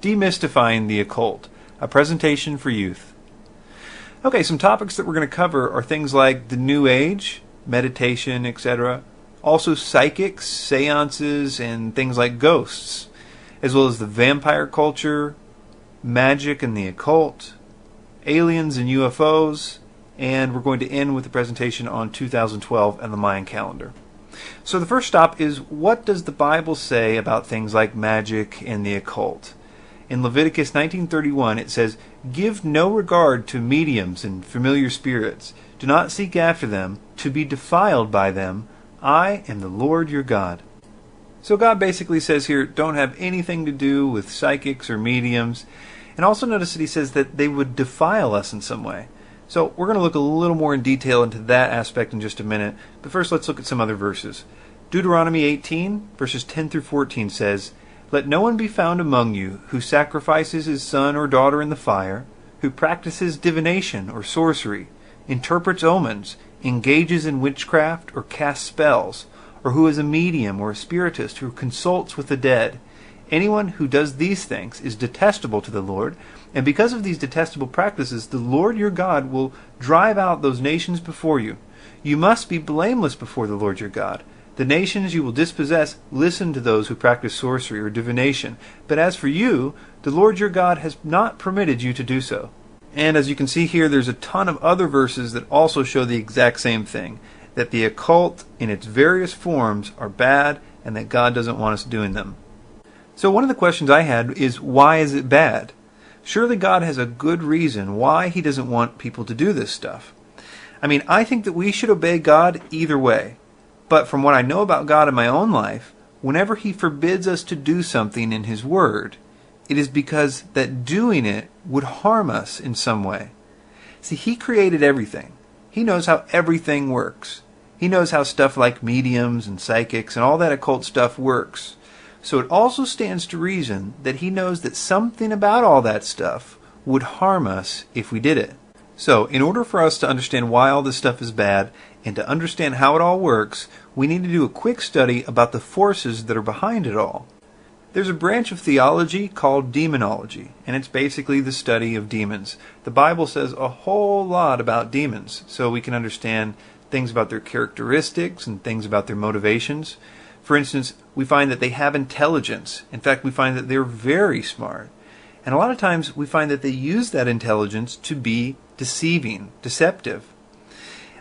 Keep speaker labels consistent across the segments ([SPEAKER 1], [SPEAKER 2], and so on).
[SPEAKER 1] Demystifying the Occult, a presentation for youth. Okay, some topics that we're going to cover are things like the New Age, meditation, etc. Also psychics, seances, and things like ghosts, as well as the vampire culture, magic and the occult, aliens and UFOs, and we're going to end with a presentation on 2012 and the Mayan calendar. So the first stop is, what does the Bible say about things like magic and the occult? In Leviticus 19:31 it says, "Give no regard to mediums and familiar spirits. Do not seek after them, to be defiled by them. I am the Lord your God." So God basically says here, don't have anything to do with psychics or mediums. And also notice that he says that they would defile us in some way. So we're going to look a little more in detail into that aspect in just a minute. But first let's look at some other verses. Deuteronomy 18 verses 10 through 14 says, "Let no one be found among you who sacrifices his son or daughter in the fire, who practices divination or sorcery, interprets omens, engages in witchcraft or casts spells, or who is a medium or a spiritist who consults with the dead. Anyone who does these things is detestable to the Lord, and because of these detestable practices, the Lord your God will drive out those nations before you. You must be blameless before the Lord your God. The nations you will dispossess listen to those who practice sorcery or divination, but as for you, the Lord your God has not permitted you to do so." And as you can see here, there's a ton of other verses that also show the exact same thing, that the occult in its various forms are bad and that God doesn't want us doing them. So one of the questions I had is, why is it bad? Surely God has a good reason why he doesn't want people to do this stuff. I mean, I think that we should obey God either way. But from what I know about God in my own life, whenever he forbids us to do something in his word, it is because that doing it would harm us in some way. See, he created everything. He knows how everything works. He knows how stuff like mediums and psychics and all that occult stuff works. So it also stands to reason that he knows that something about all that stuff would harm us if we did it. So in order for us to understand why all this stuff is bad and to understand how it all works, we need to do a quick study about the forces that are behind it all. There's a branch of theology called demonology, and it's basically the study of demons. The Bible says a whole lot about demons, so we can understand things about their characteristics and things about their motivations. For instance, we find that they have intelligence. In fact, we find that they're very smart. And a lot of times we find that they use that intelligence to be deceiving, deceptive.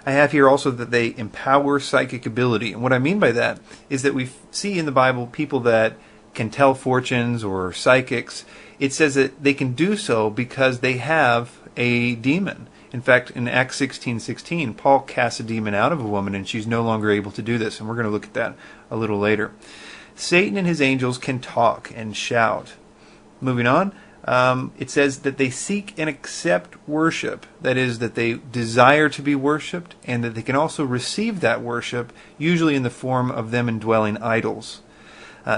[SPEAKER 1] I have here also that they empower psychic ability. And what I mean by that is that we see in the Bible people that can tell fortunes or psychics. It says that they can do so because they have a demon. In fact, in Acts 16:16, Paul casts a demon out of a woman and she's no longer able to do this. And we're going to look at that a little later. Satan and his angels can talk and shout. Moving on, it says that they seek and accept worship. That is, that they desire to be worshipped and that they can also receive that worship, usually in the form of them indwelling idols.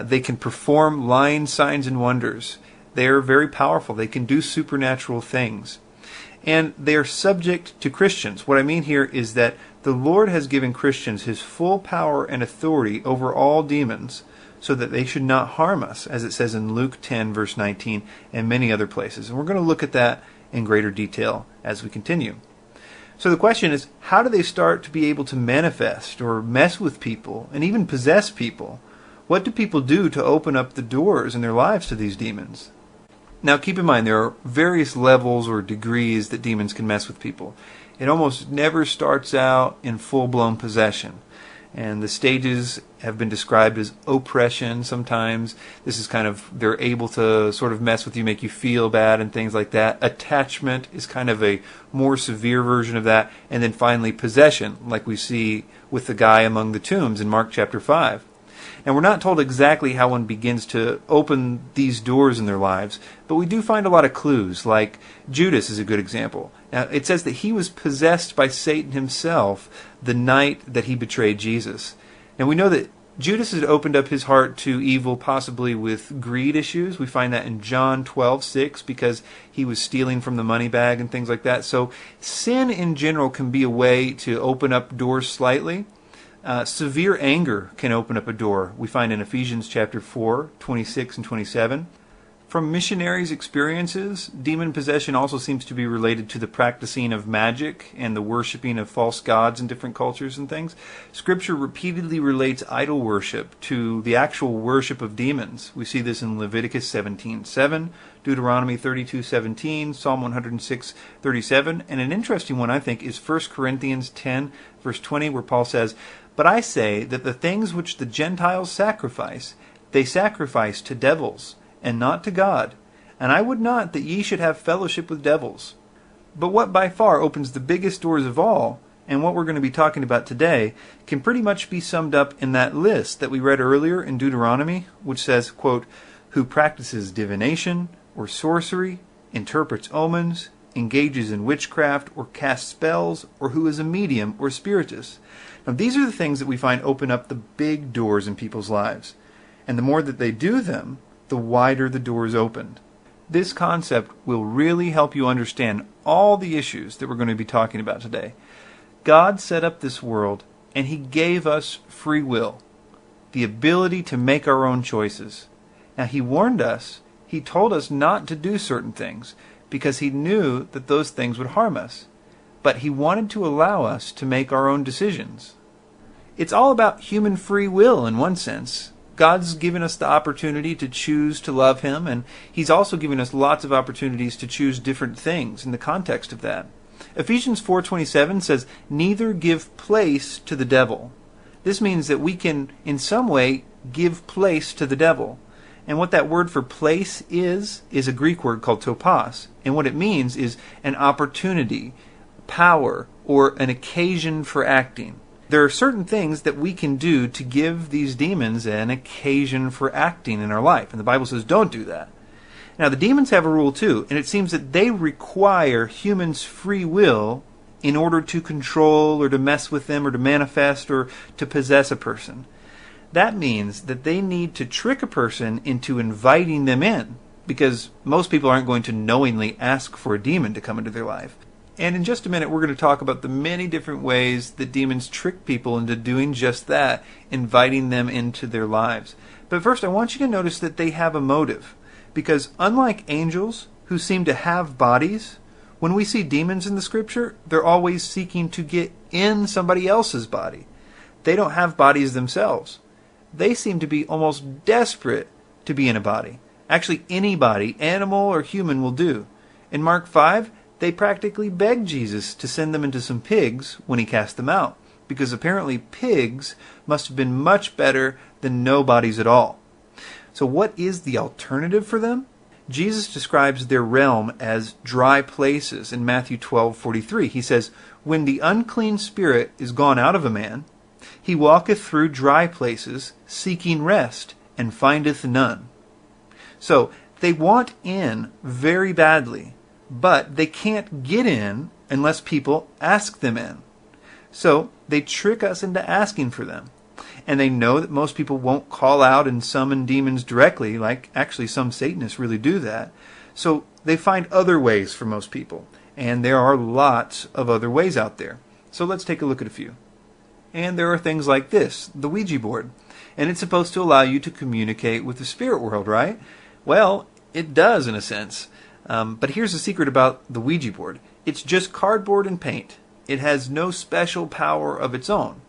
[SPEAKER 1] They can perform lying signs and wonders. They are very powerful. They can do supernatural things. And they are subject to Christians. What I mean here is that the Lord has given Christians his full power and authority over all demons so that they should not harm us, as it says in Luke 10, verse 19, and many other places. And we're going to look at that in greater detail as we continue. So the question is, how do they start to be able to manifest or mess with people and even possess people? What do people do to open up the doors in their lives to these demons? Now keep in mind, there are various levels or degrees that demons can mess with people. It almost never starts out in full-blown possession. And the stages have been described as oppression sometimes. This is kind of, they're able to sort of mess with you, make you feel bad and things like that. Attachment is kind of a more severe version of that. And then finally possession, like we see with the guy among the tombs in Mark chapter 5. And we're not told exactly how one begins to open these doors in their lives, but we do find a lot of clues, like Judas is a good example. Now, it says that he was possessed by Satan himself the night that he betrayed Jesus. And we know that Judas had opened up his heart to evil, possibly with greed issues. We find that in John 12:6, because he was stealing from the money bag and things like that. So sin in general can be a way to open up doors slightly. Severe anger can open up a door. We find in Ephesians chapter 4, 26 and 27. From missionaries' experiences, demon possession also seems to be related to the practicing of magic and the worshiping of false gods in different cultures and things. Scripture repeatedly relates idol worship to the actual worship of demons. We see this in Leviticus 17:7, Deuteronomy 32:17, Psalm 106:37, and an interesting one, I think, is 1 Corinthians 10, verse 20, where Paul says, "But I say that the things which the Gentiles sacrifice, they sacrifice to devils, and not to God. And I would not that ye should have fellowship with devils." But what by far opens the biggest doors of all, and what we're going to be talking about today, can pretty much be summed up in that list that we read earlier in Deuteronomy, which says, quote, "Who practices divination or sorcery, interprets omens, engages in witchcraft, or casts spells, or who is a medium or spiritist." Now these are the things that we find open up the big doors in people's lives. And the more that they do them, the wider the doors opened. This concept will really help you understand all the issues that we're going to be talking about today. God set up this world, and He gave us free will, the ability to make our own choices. Now He warned us, He told us not to do certain things, because He knew that those things would harm us. But He wanted to allow us to make our own decisions. It's all about human free will in one sense. God's given us the opportunity to choose to love Him, and He's also given us lots of opportunities to choose different things in the context of that. Ephesians 4:27 says, "Neither give place to the devil." This means that we can, in some way, give place to the devil. And what that word for place is a Greek word called topos. And what it means is an opportunity, power, or an occasion for acting. There are certain things that we can do to give these demons an occasion for acting in our life. And the Bible says don't do that. Now the demons have a rule too, and it seems that they require humans' free will in order to control or to mess with them or to manifest or to possess a person. That means that they need to trick a person into inviting them in, because most people aren't going to knowingly ask for a demon to come into their life. And in just a minute, we're going to talk about the many different ways that demons trick people into doing just that, inviting them into their lives. But first, I want you to notice that they have a motive. Because unlike angels, who seem to have bodies, when we see demons in the Scripture, they're always seeking to get in somebody else's body. They don't have bodies themselves. They seem to be almost desperate to be in a body. Actually, any body, animal or human, will do. In Mark 5, they practically begged Jesus to send them into some pigs when He cast them out, because apparently pigs must have been much better than no bodies at all. So what is the alternative for them? Jesus describes their realm as dry places in Matthew 12:43. He says, "When the unclean spirit is gone out of a man, he walketh through dry places, seeking rest, and findeth none." So they want in very badly, but they can't get in unless people ask them in. So they trick us into asking for them. And they know that most people won't call out and summon demons directly, like actually some Satanists really do that. So they find other ways for most people. And there are lots of other ways out there. So let's take a look at a few. And there are things like this, the Ouija board. And it's supposed to allow you to communicate with the spirit world, right? Well, it does in a sense. But here's the secret about the Ouija board. It's just cardboard and paint. It has no special power of its own.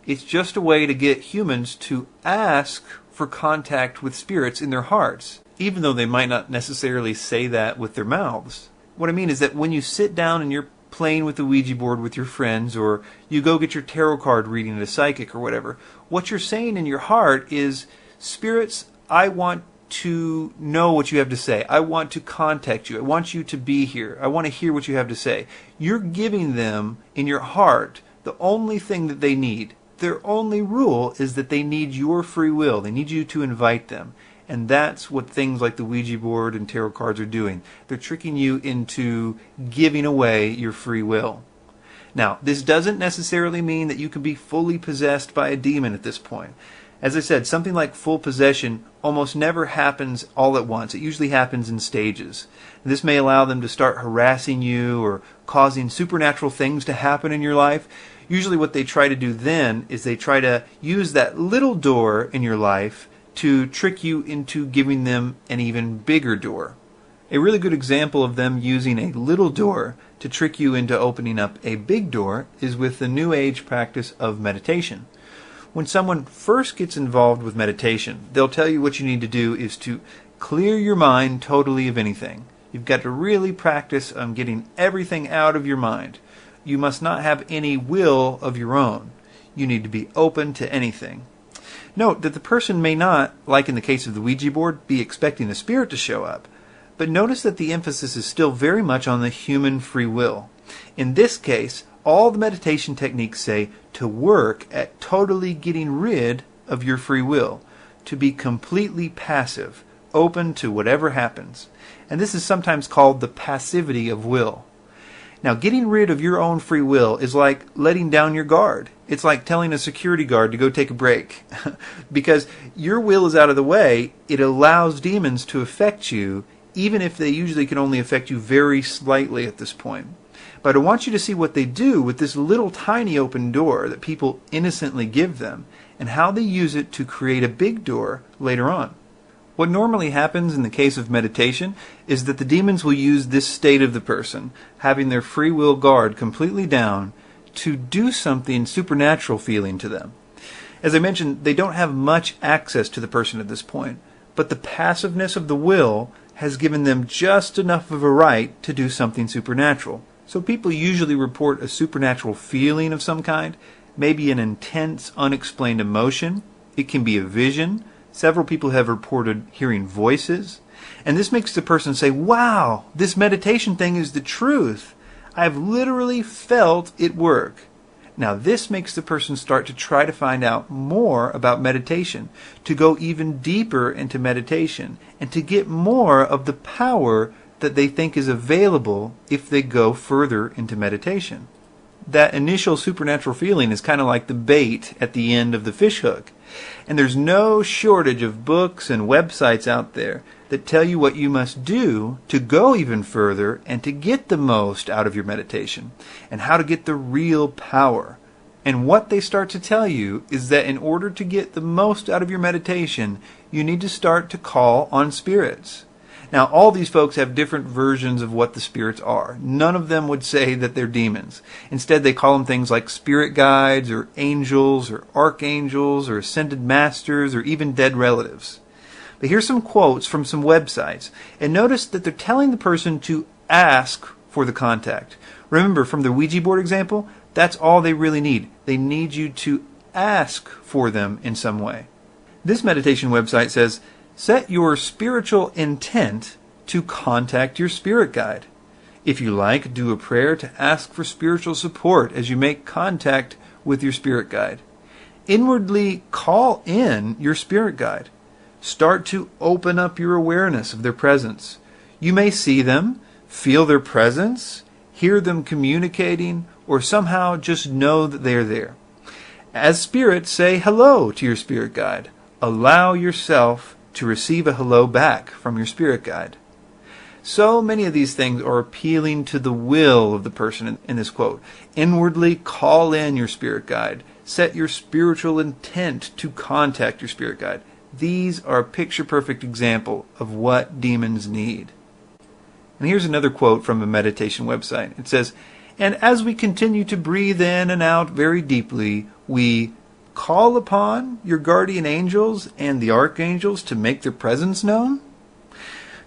[SPEAKER 1] It's just a way to get humans to ask for contact with spirits in their hearts, even though they might not necessarily say that with their mouths. What I mean is that when you sit down and you're playing with the Ouija board with your friends, or you go get your tarot card reading at a psychic or whatever, what you're saying in your heart is, "Spirits, I want to know what you have to say. I want to contact you. I want you to be here. I want to hear what you have to say." You're giving them in your heart the only thing that they need. Their only rule is that they need your free will. They need you to invite them. And that's what things like the Ouija board and tarot cards are doing. They're tricking you into giving away your free will. Now, this doesn't necessarily mean that you can be fully possessed by a demon at this point. As I said, something like full possession almost never happens all at once. It usually happens in stages. This may allow them to start harassing you or causing supernatural things to happen in your life. Usually what they try to do then is they try to use that little door in your life to trick you into giving them an even bigger door. A really good example of them using a little door to trick you into opening up a big door is with the New Age practice of meditation. When someone first gets involved with meditation, they'll tell you what you need to do is to clear your mind totally of anything. You've got to really practice on getting everything out of your mind. You must not have any will of your own. You need to be open to anything. Note that the person may not, like in the case of the Ouija board, be expecting a spirit to show up. But notice that the emphasis is still very much on the human free will. In this case, all the meditation techniques say to work at totally getting rid of your free will, to be completely passive, open to whatever happens. And this is sometimes called the passivity of will. Now, getting rid of your own free will is like letting down your guard. It's like telling a security guard to go take a break. Because your will is out of the way, it allows demons to affect you, even if they usually can only affect you very slightly at this point. But I want you to see what they do with this little tiny open door that people innocently give them, and how they use it to create a big door later on. What normally happens in the case of meditation is that the demons will use this state of the person, having their free will guard completely down, to do something supernatural feeling to them. As I mentioned, they don't have much access to the person at this point, but the passiveness of the will has given them just enough of a right to do something supernatural. So people usually report a supernatural feeling of some kind, maybe an intense, unexplained emotion. It can be a vision. Several people have reported hearing voices. And this makes the person say, wow, this meditation thing is the truth. I've literally felt it work. Now this makes the person start to try to find out more about meditation, to go even deeper into meditation, and to get more of the power that they think is available if they go further into meditation. That initial supernatural feeling is kind of like the bait at the end of the fish hook. And there's no shortage of books and websites out there that tell you what you must do to go even further and to get the most out of your meditation, and how to get the real power. And what they start to tell you is that in order to get the most out of your meditation, you need to start to call on spirits. Now, all these folks have different versions of what the spirits are. None of them would say that they're demons. Instead, they call them things like spirit guides, or angels, or archangels, or ascended masters, or even dead relatives. But here's some quotes from some websites. And notice that they're telling the person to ask for the contact. Remember, from the Ouija board example, that's all they really need. They need you to ask for them in some way. This meditation website says, set your spiritual intent to contact your spirit guide. If you like, do a prayer to ask for spiritual support as you make contact with your spirit guide. Inwardly call in your spirit guide. Start to open up your awareness of their presence. You may see them, feel their presence, hear them communicating, or somehow just know that they are there. As spirit, say hello to your spirit guide. Allow yourself to receive a hello back from your spirit guide. So many of these things are appealing to the will of the person in this quote. Inwardly call in your spirit guide. Set your spiritual intent to contact your spirit guide. These are a picture-perfect example of what demons need. And here's another quote from a meditation website. It says, and as we continue to breathe in and out very deeply, we call upon your guardian angels and the archangels to make their presence known.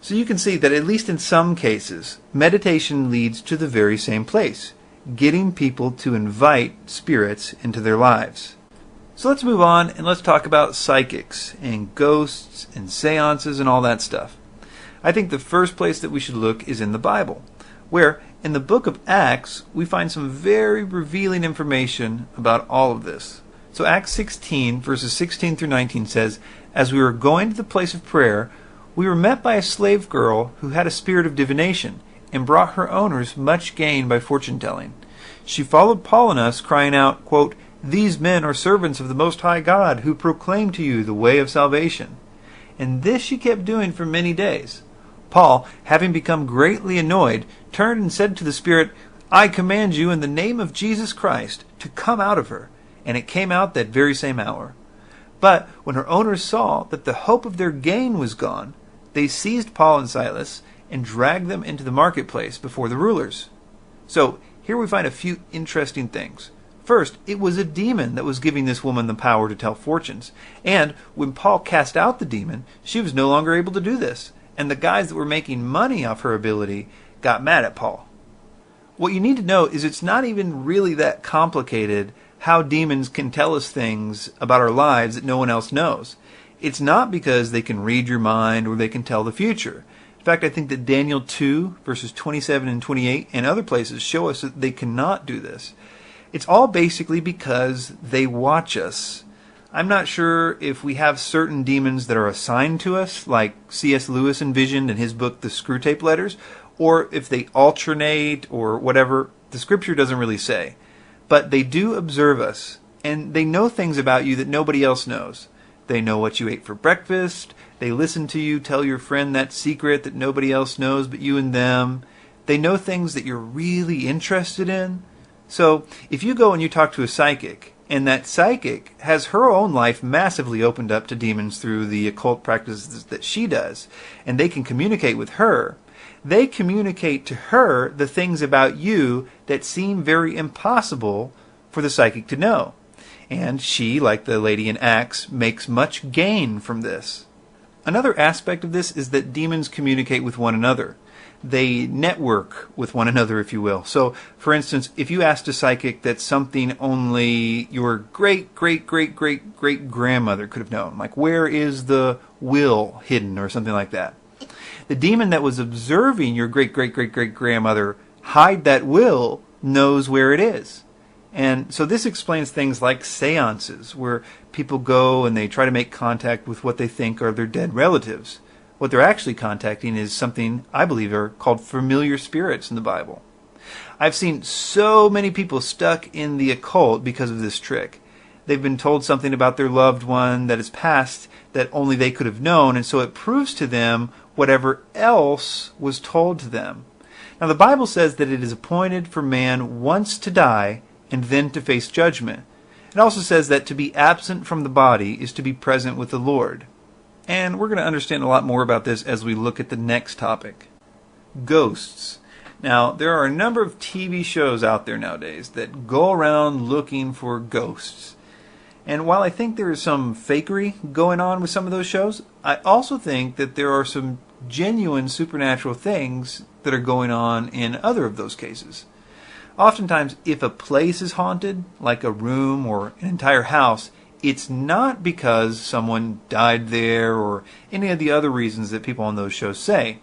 [SPEAKER 1] So you can see that at least in some cases, meditation leads to the very same place, getting people to invite spirits into their lives. So let's move on and let's talk about psychics and ghosts and seances and all that stuff. I think the first place that we should look is in the Bible, where in the book of Acts we find some very revealing information about all of this. So Acts 16, verses 16 through 19 says, as we were going to the place of prayer, we were met by a slave girl who had a spirit of divination, and brought her owners much gain by fortune-telling. She followed Paul and us, crying out, quote, these men are servants of the Most High God, who proclaim to you the way of salvation. And this she kept doing for many days. Paul, having become greatly annoyed, turned and said to the spirit, I command you in the name of Jesus Christ to come out of her. And it came out that very same hour. But when her owners saw that the hope of their gain was gone, they seized Paul and Silas and dragged them into the marketplace before the rulers. So here we find a few interesting things. First, it was a demon that was giving this woman the power to tell fortunes. And when Paul cast out the demon, she was no longer able to do this. And the guys that were making money off her ability got mad at Paul. What you need to know is it's not even really that complicated how demons can tell us things about our lives that no one else knows. It's not because they can read your mind or they can tell the future. In fact, I think that Daniel 2, verses 27 and 28, and other places show us that they cannot do this. It's all basically because they watch us. I'm not sure if we have certain demons that are assigned to us, like C.S. Lewis envisioned in his book, The Screwtape Letters, or if they alternate or whatever. The scripture doesn't really say. But they do observe us, and they know things about you that nobody else knows. They know what you ate for breakfast. They listen to you tell your friend that secret that nobody else knows but you and them. They know things that you're really interested in. So if you go and you talk to a psychic, and that psychic has her own life massively opened up to demons through the occult practices that she does, and they can communicate with her, they communicate to her the things about you that seem very impossible for the psychic to know. And she, like the lady in Acts, makes much gain from this. Another aspect of this is that demons communicate with one another. They network with one another, if you will. So, for instance, if you asked a psychic that something only your great-great-great-great-great-grandmother could have known, like where is the will hidden or something like that, the demon that was observing your great-great-great-great-grandmother hide that will knows where it is. And so this explains things like seances, where people go and they try to make contact with what they think are their dead relatives. What they're actually contacting is something I believe are called familiar spirits in the Bible. I've seen so many people stuck in the occult because of this trick. They've been told something about their loved one that is past that only they could have known, and so it proves to them whatever else was told to them. Now the Bible says that it is appointed for man once to die and then to face judgment. It also says that to be absent from the body is to be present with the Lord. And we're going to understand a lot more about this as we look at the next topic. Ghosts. Now, there are a number of TV shows out there nowadays that go around looking for ghosts. And while I think there is some fakery going on with some of those shows, I also think that there are some genuine supernatural things that are going on in other of those cases. Oftentimes, if a place is haunted, like a room or an entire house, it's not because someone died there or any of the other reasons that people on those shows say,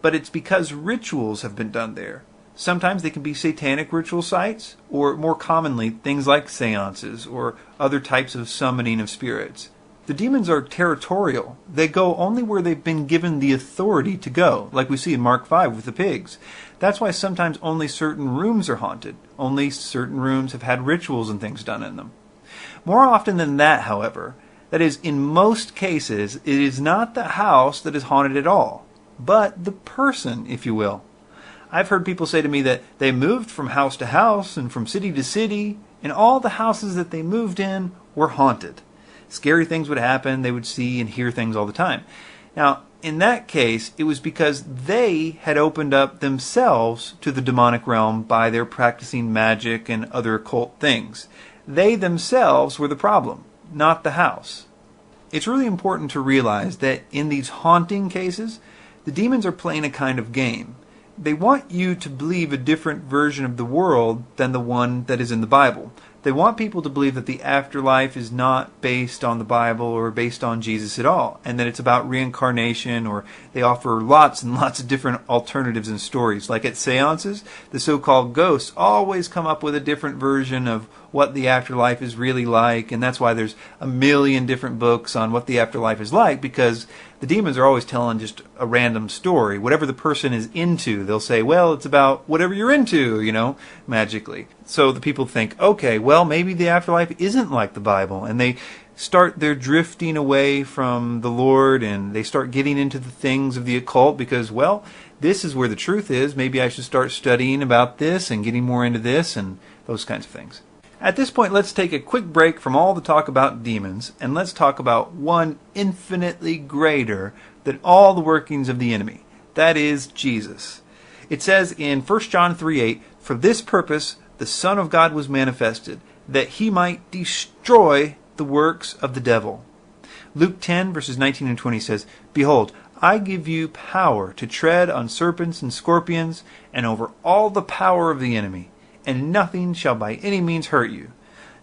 [SPEAKER 1] but it's because rituals have been done there. Sometimes they can be satanic ritual sites, or more commonly, things like seances or other types of summoning of spirits. The demons are territorial. They go only where they've been given the authority to go, like we see in Mark 5 with the pigs. That's why sometimes only certain rooms are haunted. Only certain rooms have had rituals and things done in them. More often than that, however, that is, in most cases, it is not the house that is haunted at all, but the person, if you will. I've heard people say to me that they moved from house to house and from city to city, and all the houses that they moved in were haunted. Scary things would happen, they would see and hear things all the time. Now, in that case, it was because they had opened up themselves to the demonic realm by their practicing magic and other occult things. They themselves were the problem, not the house. It's really important to realize that in these haunting cases, the demons are playing a kind of game. They want you to believe a different version of the world than the one that is in the Bible. They want people to believe that the afterlife is not based on the Bible or based on Jesus at all, and that it's about reincarnation, or they offer lots and lots of different alternatives and stories. Like at seances, the so-called ghosts always come up with a different version of what the afterlife is really like, and that's why there's a million different books on what the afterlife is like, because the demons are always telling just a random story. Whatever the person is into, they'll say, well, it's about whatever you're into, magically. So the people think, okay, well, maybe the afterlife isn't like the Bible, and they start their drifting away from the Lord, and they start getting into the things of the occult because, well, this is where the truth is. Maybe I should start studying about this and getting more into this and those kinds of things. At this point, let's take a quick break from all the talk about demons, and let's talk about one infinitely greater than all the workings of the enemy. That is Jesus. It says in 1 John 3:8, "For this purpose the Son of God was manifested, that he might destroy the works of the devil." Luke 10 verses 19 and 20 says, "Behold, I give you power to tread on serpents and scorpions, and over all the power of the enemy, and nothing shall by any means hurt you.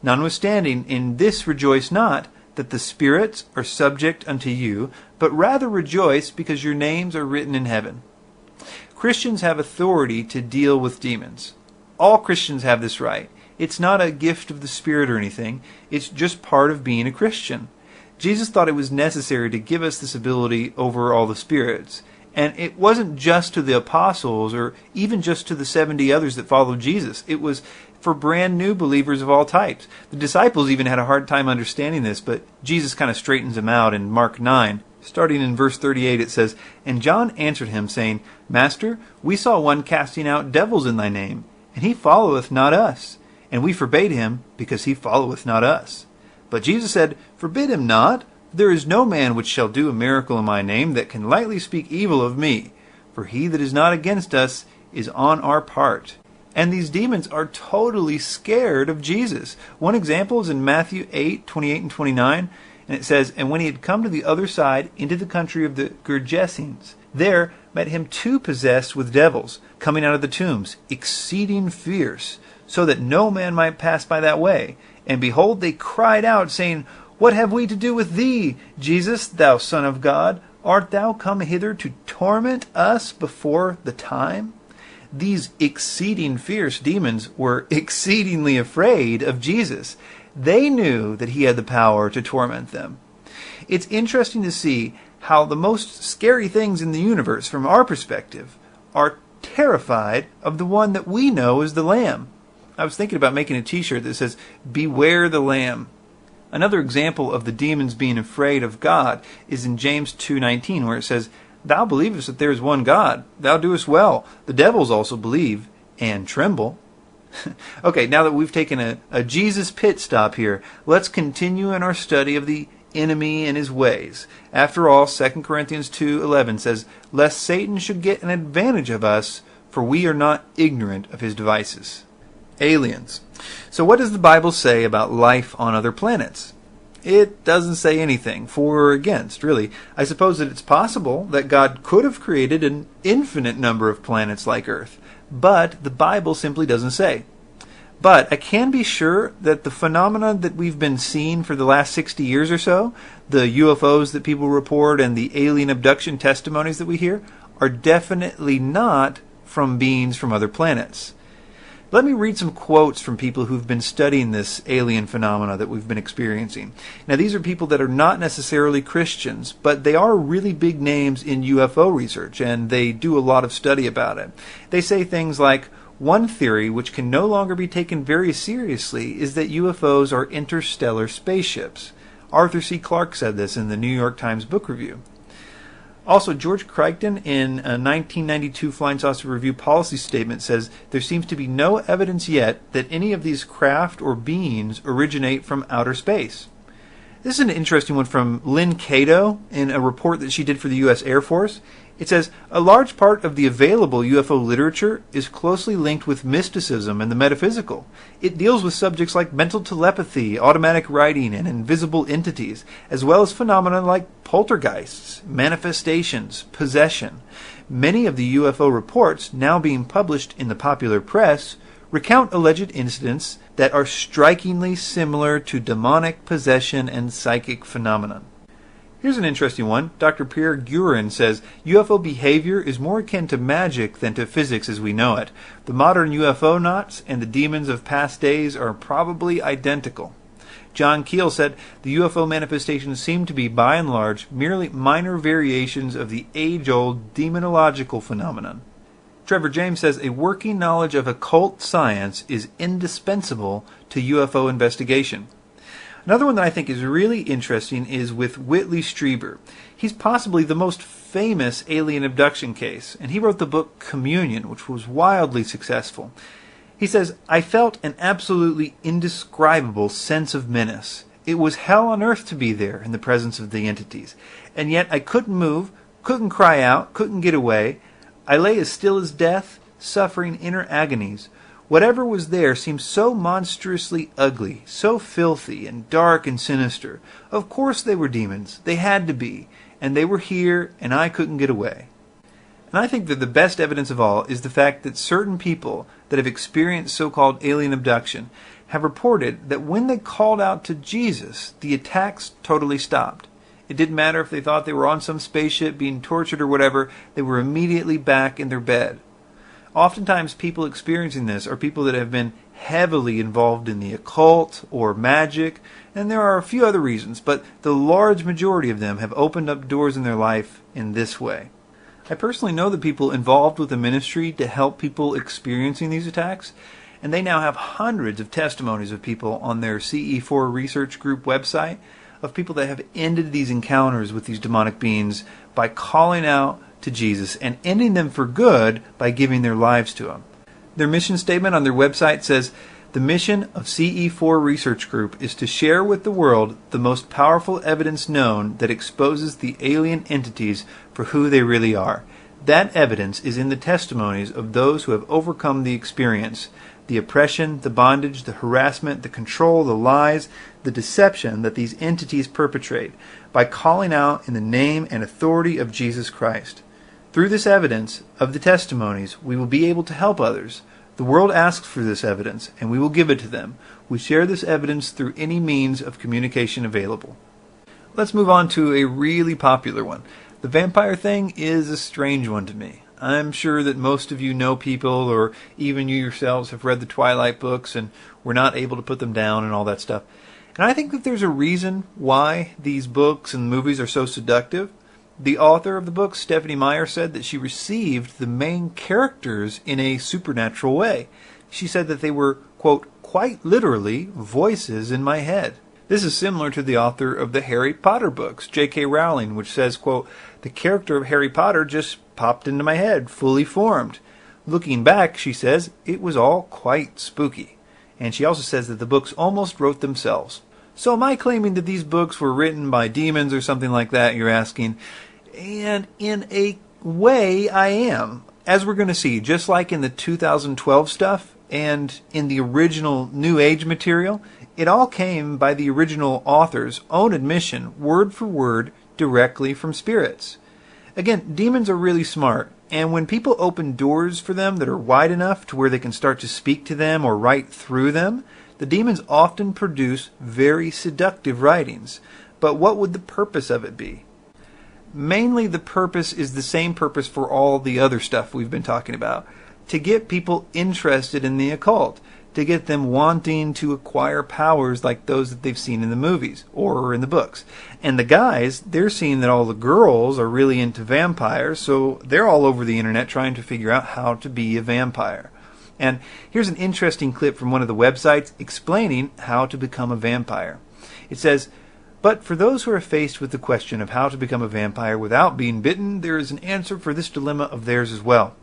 [SPEAKER 1] Notwithstanding, in this rejoice not, that the spirits are subject unto you, but rather rejoice because your names are written in heaven." Christians have authority to deal with demons. All Christians have this right. It's not a gift of the Spirit or anything. It's just part of being a Christian. Jesus thought it was necessary to give us this ability over all the spirits. And it wasn't just to the apostles or even just to the 70 others that followed Jesus. It was for brand new believers of all types. The disciples even had a hard time understanding this, but Jesus kind of straightens them out in Mark 9. Starting in verse 38, it says, "And John answered him, saying, Master, we saw one casting out devils in thy name, and he followeth not us. And we forbade him, because he followeth not us. But Jesus said, Forbid him not. There is no man which shall do a miracle in my name that can lightly speak evil of me. For he that is not against us is on our part." And these demons are totally scared of Jesus. One example is in Matthew 8:28 and 29. And it says, "And when he had come to the other side, into the country of the Gergesenes, there met him two possessed with devils, coming out of the tombs, exceeding fierce, so that no man might pass by that way. And behold, they cried out, saying, What have we to do with thee, Jesus, thou Son of God? Art thou come hither to torment us before the time?" These exceeding fierce demons were exceedingly afraid of Jesus. They knew that he had the power to torment them. It's interesting to see how the most scary things in the universe, from our perspective, are terrified of the one that we know as the Lamb. I was thinking about making a t-shirt that says, "Beware the Lamb." Another example of the demons being afraid of God is in James 2:19, where it says, "Thou believest that there is one God. Thou doest well. The devils also believe and tremble." Okay, now that we've taken a Jesus pit stop here, let's continue in our study of the enemy and his ways. After all, 2 Corinthians 2:11 says, "Lest Satan should get an advantage of us, for we are not ignorant of his devices." Aliens. So what does the Bible say about life on other planets? It doesn't say anything, for or against, really. I suppose that it's possible that God could have created an infinite number of planets like Earth, but the Bible simply doesn't say. But I can be sure that the phenomena that we've been seeing for the last 60 years or so, the UFOs that people report and the alien abduction testimonies that we hear, are definitely not from beings from other planets. Let me read some quotes from people who've been studying this alien phenomena that we've been experiencing. Now, these are people that are not necessarily Christians, but they are really big names in UFO research, and they do a lot of study about it. They say things like, "One theory, which can no longer be taken very seriously, is that UFOs are interstellar spaceships." Arthur C. Clarke said this in the New York Times Book Review. Also, George Crichton, in a 1992 Flying Saucer Review policy statement, says, "There seems to be no evidence yet that any of these craft or beings originate from outer space." This is an interesting one from Lynn Cato in a report that she did for the U.S. Air Force. It says, "A large part of the available UFO literature is closely linked with mysticism and the metaphysical. It deals with subjects like mental telepathy, automatic writing, and invisible entities, as well as phenomena like poltergeists, manifestations, possession. Many of the UFO reports now being published in the popular press recount alleged incidents that are strikingly similar to demonic possession and psychic phenomenon." Here's an interesting one. Dr. Pierre Gurin says, "UFO behavior is more akin to magic than to physics as we know it. The modern UFO knots and the demons of past days are probably identical." John Keel said, "The UFO manifestations seem to be, by and large, merely minor variations of the age-old demonological phenomenon." Trevor James says, "A working knowledge of occult science is indispensable to UFO investigation." Another one that I think is really interesting is with Whitley Strieber. He's possibly the most famous alien abduction case, and he wrote the book Communion, which was wildly successful. He says, I felt an absolutely indescribable sense of menace. It was hell on earth to be there in the presence of the entities. And yet I couldn't move, couldn't cry out, couldn't get away. I lay as still as death, suffering inner agonies. Whatever was there seemed so monstrously ugly, so filthy and dark and sinister. Of course they were demons. They had to be. And they were here, and I couldn't get away. And I think that the best evidence of all is the fact that certain people that have experienced so-called alien abduction have reported that when they called out to Jesus, the attacks totally stopped. It didn't matter if they thought they were on some spaceship being tortured or whatever, they were immediately back in their bed. Oftentimes people experiencing this are people that have been heavily involved in the occult or magic, and there are a few other reasons, but the large majority of them have opened up doors in their life in this way. I personally know the people involved with the ministry to help people experiencing these attacks, and they now have hundreds of testimonies of people on their CE4 research group website of people that have ended these encounters with these demonic beings by calling out to Jesus and ending them for good by giving their lives to Him. Their mission statement on their website says, the mission of CE4 Research Group is to share with the world the most powerful evidence known that exposes the alien entities for who they really are. That evidence is in the testimonies of those who have overcome the experience, the oppression, the bondage, the harassment, the control, the lies, the deception that these entities perpetrate by calling out in the name and authority of Jesus Christ. Through this evidence of the testimonies, we will be able to help others. The world asks for this evidence, and we will give it to them. We share this evidence through any means of communication available. Let's move on to a really popular one. The vampire thing is a strange one to me. I'm sure that most of you know people, or even you yourselves have read the Twilight books and were not able to put them down and all that stuff. And I think that there's a reason why these books and movies are so seductive. The author of the book, Stephanie Meyer, said that she received the main characters in a supernatural way. She said that they were, quote, quite literally voices in my head. This is similar to the author of the Harry Potter books, J.K. Rowling, which says, quote, the character of Harry Potter just popped into my head, fully formed. Looking back, she says, it was all quite spooky. And she also says that the books almost wrote themselves. So am I claiming that these books were written by demons or something like that, you're asking? And in a way, I am. As we're going to see, just like in the 2012 stuff and in the original New Age material, it all came by the original author's own admission, word for word, directly from spirits. Again, demons are really smart, and when people open doors for them that are wide enough to where they can start to speak to them or write through them, the demons often produce very seductive writings. But what would the purpose of it be? Mainly the purpose is the same purpose for all the other stuff we've been talking about. To get people interested in the occult. To get them wanting to acquire powers like those that they've seen in the movies or in the books. And the guys, they're seeing that all the girls are really into vampires, so they're all over the internet trying to figure out how to be a vampire. And here's an interesting clip from one of the websites explaining how to become a vampire. It says, but for those who are faced with the question of how to become a vampire without being bitten, there is an answer for this dilemma of theirs as well.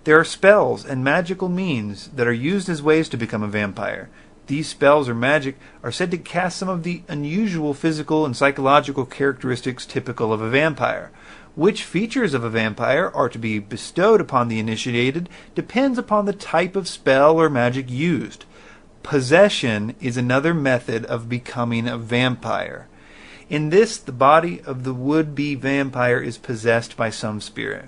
[SPEAKER 1] There are spells and magical means that are used as ways to become a vampire. These spells or magic are said to cast some of the unusual physical and psychological characteristics typical of a vampire. Which features of a vampire are to be bestowed upon the initiated depends upon the type of spell or magic used. Possession is another method of becoming a vampire. In this, the body of the would-be vampire is possessed by some spirit.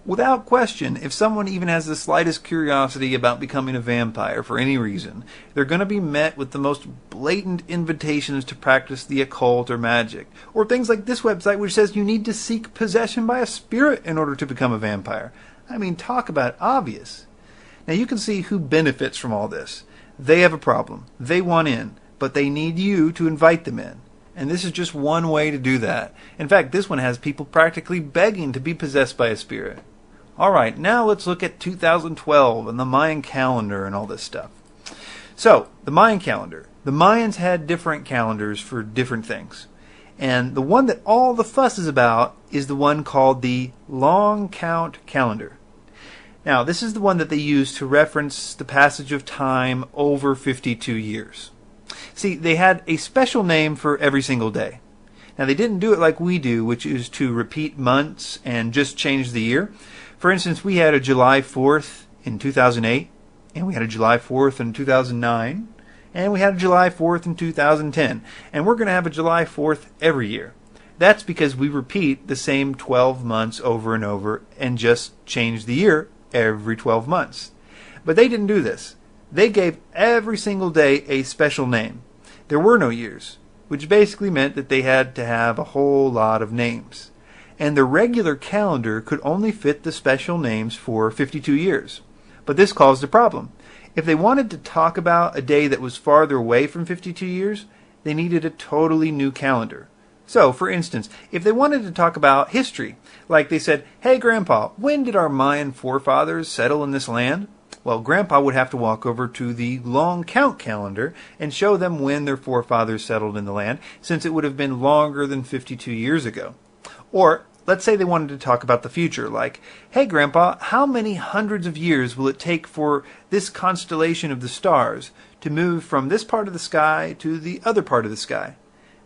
[SPEAKER 1] Without question, if someone even has the slightest curiosity about becoming a vampire for any reason, they're going to be met with the most blatant invitations to practice the occult or magic. Or things like this website which says you need to seek possession by a spirit in order to become a vampire. I mean, talk about obvious. Now you can see who benefits from all this. They have a problem. They want in, but they need you to invite them in. And this is just one way to do that. In fact, this one has people practically begging to be possessed by a spirit. Alright, now let's look at 2012 and the Mayan calendar and all this stuff. So, the Mayan calendar. The Mayans had different calendars for different things. And the one that all the fuss is about is the one called the long count calendar. Now, this is the one that they use to reference the passage of time over 52 years. See, they had a special name for every single day. Now, they didn't do it like we do, which is to repeat months and just change the year. For instance, we had a July 4th in 2008, and we had a July 4th in 2009, and we had a July 4th in 2010, and we're going to have a July 4th every year. That's because we repeat the same 12 months over and over and just change the year every 12 months. But they didn't do this. They gave every single day a special name. There were no years, which basically meant that they had to have a whole lot of names. And the regular calendar could only fit the special names for 52 years. But this caused a problem. If they wanted to talk about a day that was farther away from 52 years, they needed a totally new calendar. So, for instance, if they wanted to talk about history, like they said, "Hey Grandpa, when did our Mayan forefathers settle in this land?" Well, Grandpa would have to walk over to the long count calendar and show them when their forefathers settled in the land, since it would have been longer than 52 years ago. Or, let's say they wanted to talk about the future, like, "Hey Grandpa, how many hundreds of years will it take for this constellation of the stars to move from this part of the sky to the other part of the sky?"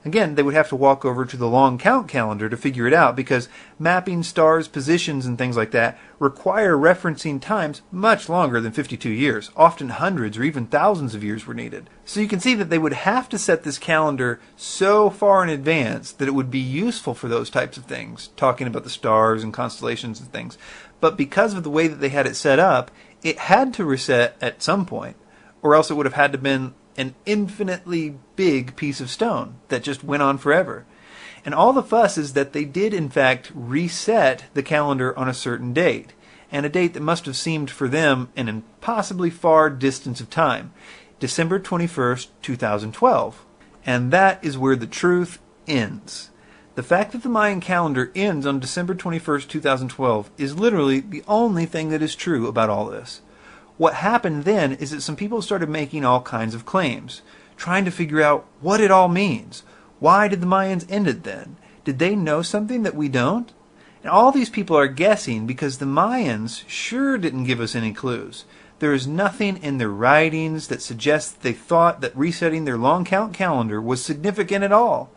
[SPEAKER 1] Again, they would have to walk over to the long count calendar to figure it out, because mapping stars' positions and things like that require referencing times much longer than 52 years. Often hundreds or even thousands of years were needed. So you can see that they would have to set this calendar so far in advance that it would be useful for those types of things, talking about the stars and constellations and things. But because of the way that they had it set up, it had to reset at some point, or else it would have had to been an infinitely big piece of stone that just went on forever. And all the fuss is that they did in fact reset the calendar on a certain date, and a date that must have seemed for them an impossibly far distance of time, December 21st, 2012. And that is where the truth ends. The fact that the Mayan calendar ends on December 21st, 2012 is literally the only thing that is true about all this. What happened then is that some people started making all kinds of claims, trying to figure out what it all means. Why did the Mayans end it then? Did they know something that we don't? And all these people are guessing because the Mayans sure didn't give us any clues. There is nothing in their writings that suggests that they thought that resetting their long count calendar was significant at all.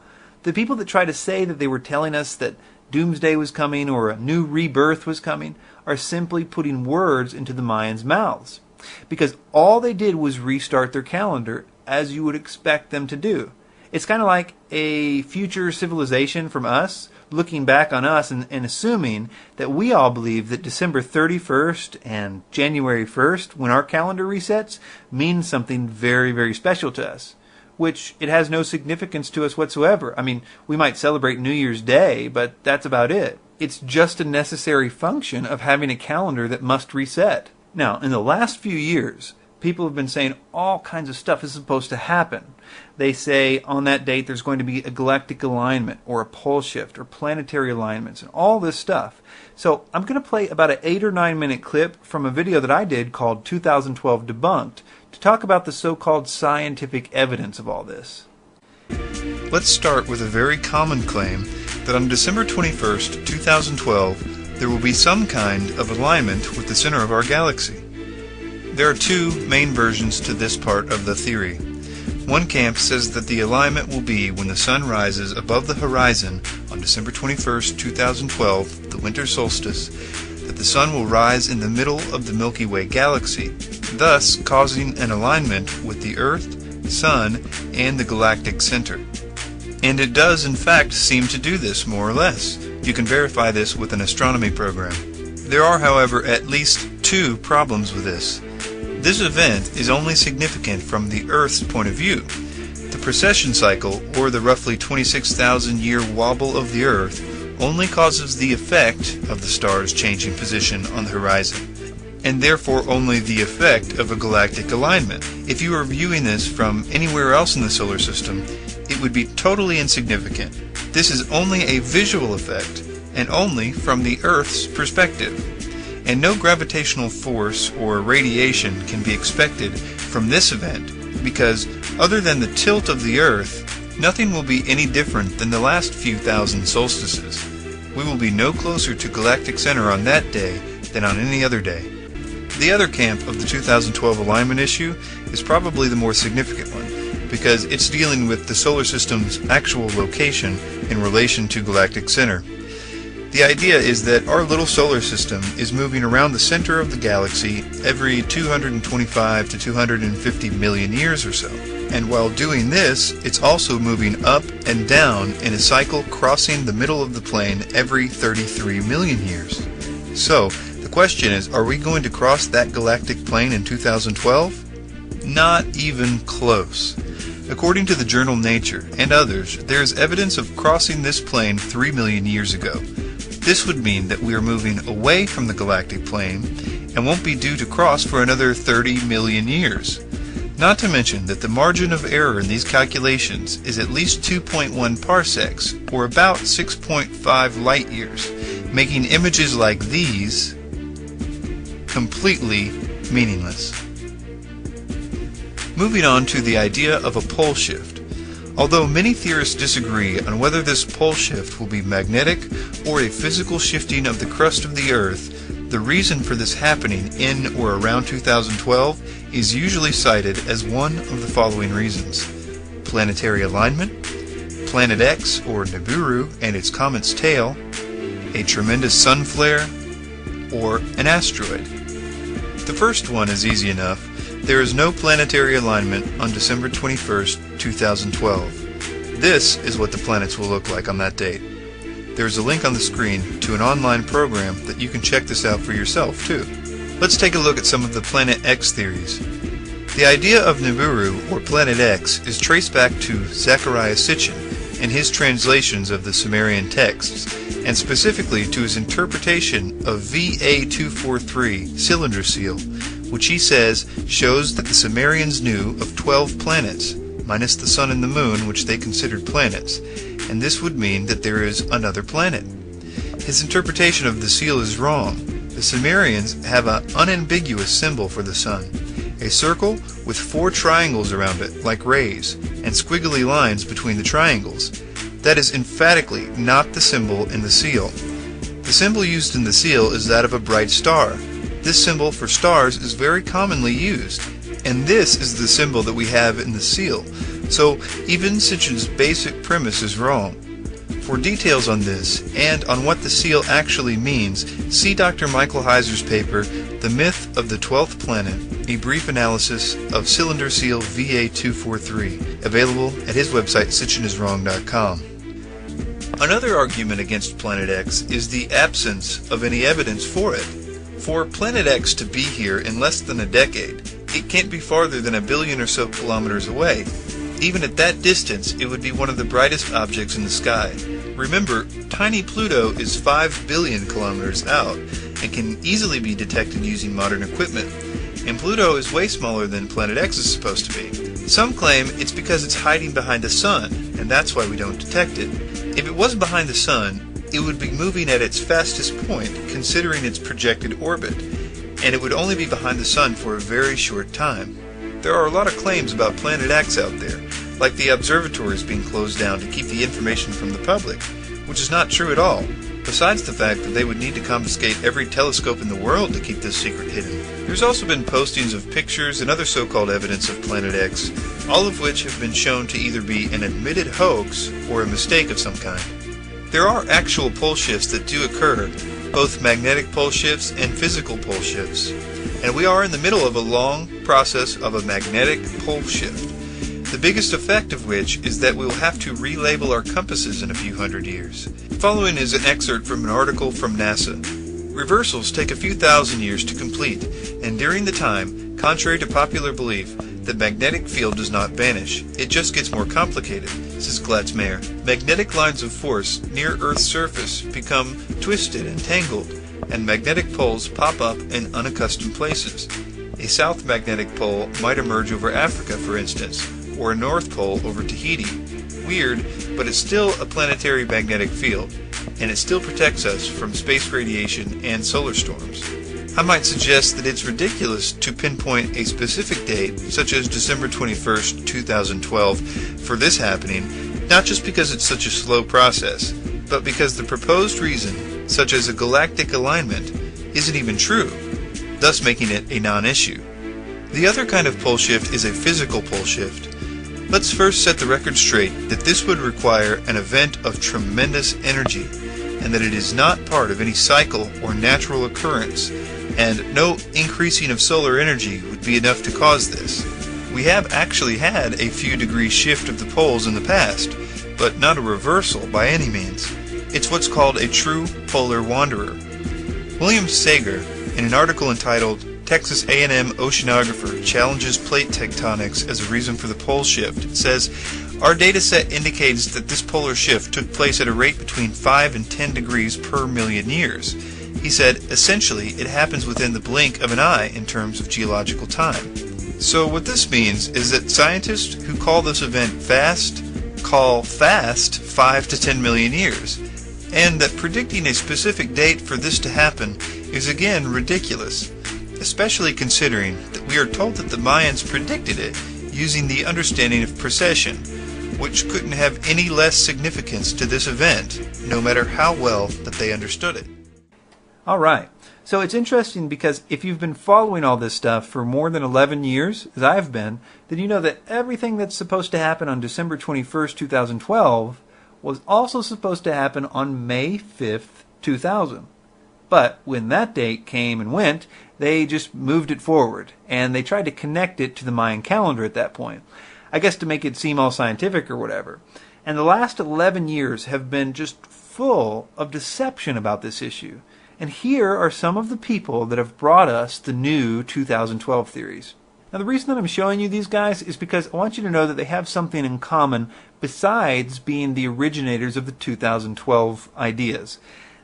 [SPEAKER 1] The people that try to say that they were telling us that doomsday was coming or a new rebirth was coming are simply putting words into the Mayans' mouths, because all they did was restart their calendar as you would expect them to do. It's kind of like a future civilization from us looking back on us and assuming that we all believe that December 31st and January 1st, when our calendar resets, means something very, very special to us, which it has no significance to us whatsoever. I mean, we might celebrate New Year's Day, but that's about it. It's just a necessary function of having a calendar that must reset. Now, in the last few years, people have been saying all kinds of stuff is supposed to happen. They say on that date there's going to be a galactic alignment or a pole shift or planetary alignments and all this stuff. So I'm going to play about an 8 or 9 minute clip from a video that I did called 2012 Debunked to talk about the so-called scientific evidence of all this. Let's start with a very common claim that on December 21st, 2012, there will be some kind of alignment with the center of our galaxy. There are two main versions to this part of the theory. One camp says that the alignment will be when the sun rises above the horizon on December 21st, 2012, the winter solstice, that the sun will rise in the middle of the Milky Way galaxy, thus causing an alignment with the Earth, Sun, and the galactic center. And it does in fact seem to do this, more or less. You can verify this with an astronomy program. There are, however, at least two problems with this. This event is only significant from the Earth's point of view. The precession cycle, or the roughly 26,000-year wobble of the Earth, only causes the effect of the stars changing position on the horizon, and therefore only the effect of a galactic alignment. If you were viewing this from anywhere else in the solar system, it would be totally insignificant. This is only a visual effect, and only from the Earth's perspective. And no gravitational force or radiation can be expected from this event, because other than the tilt of the Earth, nothing will be any different than the last few thousand solstices. We will be no closer to galactic center on that day than on any other day. The other camp of the 2012 alignment issue is probably the more significant one, because it's dealing with the solar system's actual location in relation to galactic center. The idea is that our little solar system is moving around the center of the galaxy every 225 to 250 million years or so. And while doing this, it's also moving up and down in a cycle crossing the middle of the plane every 33 million years. So, the question is, are we going to cross that galactic plane in 2012? Not even close. According to the journal Nature and others, there is evidence of crossing this plane 3 million years ago. This would mean that we are moving away from the galactic plane and won't be due to cross for another 30 million years. Not to mention that the margin of error in these calculations is at least 2.1 parsecs, or about 6.5 light years, making images like these completely meaningless. Moving on to the idea of a pole shift. Although many theorists disagree on whether this pole shift will be magnetic or a physical shifting of the crust of the Earth, the reason for this happening in or around 2012 is usually cited as one of the following reasons: planetary alignment, Planet X or Nibiru and its comet's tail, a tremendous sun flare, or an asteroid. The first one is easy enough. There is no planetary alignment on December 21st, 2012. This is what the planets will look like on that date. There is a link on the screen to an online program that you can check this out for yourself too. Let's take a look at some of the Planet X theories. The idea of Nibiru, or Planet X, is traced back to Zecharia Sitchin and his translations of the Sumerian texts, and specifically to his interpretation of VA243 cylinder seal, which he says shows that the Sumerians knew of 12 planets, minus the sun and the moon, which they considered planets, and this would mean that there is another planet. His interpretation of the seal is wrong. The Sumerians have an unambiguous symbol for the sun, a circle with 4 triangles around it, like rays, and squiggly lines between the triangles. That is emphatically not the symbol in the seal. The symbol used in the seal is that of a bright star. This symbol for stars is very commonly used, and this is the symbol that we have in the seal, so even Sitchin's basic premise is wrong. For details on this, and on what the seal actually means, see Dr. Michael Heiser's paper, The Myth of the 12th Planet, a brief analysis of cylinder seal VA243, available at his website sitchiniswrong.com. Another argument against Planet X is the absence of any evidence for it. For Planet X to be here in less than a decade, it can't be farther than 1 billion or so kilometers away. Even at that distance, it would be one of the brightest objects in the sky. Remember, tiny Pluto is 5 billion kilometers out and can easily be detected using modern equipment. And Pluto is way smaller than Planet X is supposed to be. Some claim it's because it's hiding behind the sun, and that's why we don't detect it. If it was behind the sun, it would be moving at its fastest point, considering its projected orbit, and it would only be behind the sun for a very short time. There are a lot of claims about Planet X out there, like the observatories being closed down to keep the information from the public, which is not true at all, besides the fact that they would need to confiscate every telescope in the world to keep this secret hidden. There's also been postings of pictures and other so-called evidence of Planet X, all of which have been shown to either be an admitted hoax or a mistake of some kind. There are actual pole shifts that do occur, both magnetic pole shifts and physical pole shifts, and we are in the middle of a long process of a magnetic pole shift, the biggest effect of which is that we will have to relabel our compasses in a few hundred years. Following is an excerpt from an article from NASA. Reversals take a few thousand years to complete, and during the time, contrary to popular belief, the magnetic field does not vanish. It just gets more complicated, says Glatzmeyer. Magnetic lines of force near Earth's surface become twisted and tangled, and magnetic poles pop up in unaccustomed places. A south magnetic pole might emerge over Africa, for instance, or a north pole over Tahiti. Weird, but it's still a planetary magnetic field, and it still protects us from space radiation and solar storms. I might suggest that it's ridiculous to pinpoint a specific date, such as December 21st, 2012, for this happening, not just because it's such a slow process, but because the proposed reason, such as a galactic alignment, isn't even true. thus making it a non-issue. The other kind of pole shift is a physical pole shift. Let's first set the record straight that this would require an event of tremendous energy, and that it is not part of any cycle or natural occurrence, and no increasing of solar energy would be enough to cause this. We have actually had a few degree shift of the poles in the past, but not a reversal by any means. It's what's called a true polar wanderer. William Sager, in an article entitled Texas A&M Oceanographer Challenges Plate Tectonics as a Reason for the Pole Shift, says, our data set indicates that this polar shift took place at a rate between 5 and 10 degrees per million years. He said, essentially, it happens within the blink of an eye in terms of geological time. So what this means is that scientists who call this event fast call fast 5 to 10 million years, and that predicting a specific date for this to happen is again ridiculous, especially considering that we are told that the Mayans predicted it using the understanding of precession, which couldn't have any less significance to this event, no matter how well that they understood it.
[SPEAKER 2] Alright, so it's interesting because if you've been following all this stuff for more than 11 years, as I've been, then you know that everything that's supposed to happen on December 21st, 2012 was also supposed to happen on May 5th, 2000. But when that date came and went, they just moved it forward, and they tried to connect it to the Mayan calendar at that point. I guess to make it seem all scientific or whatever. And the last 11 years have been just full of deception about this issue. And here are some of the people that have brought us the new 2012 theories. Now the reason that I'm showing you these guys is because I want you to know that they have something in common besides being the originators of the 2012 ideas.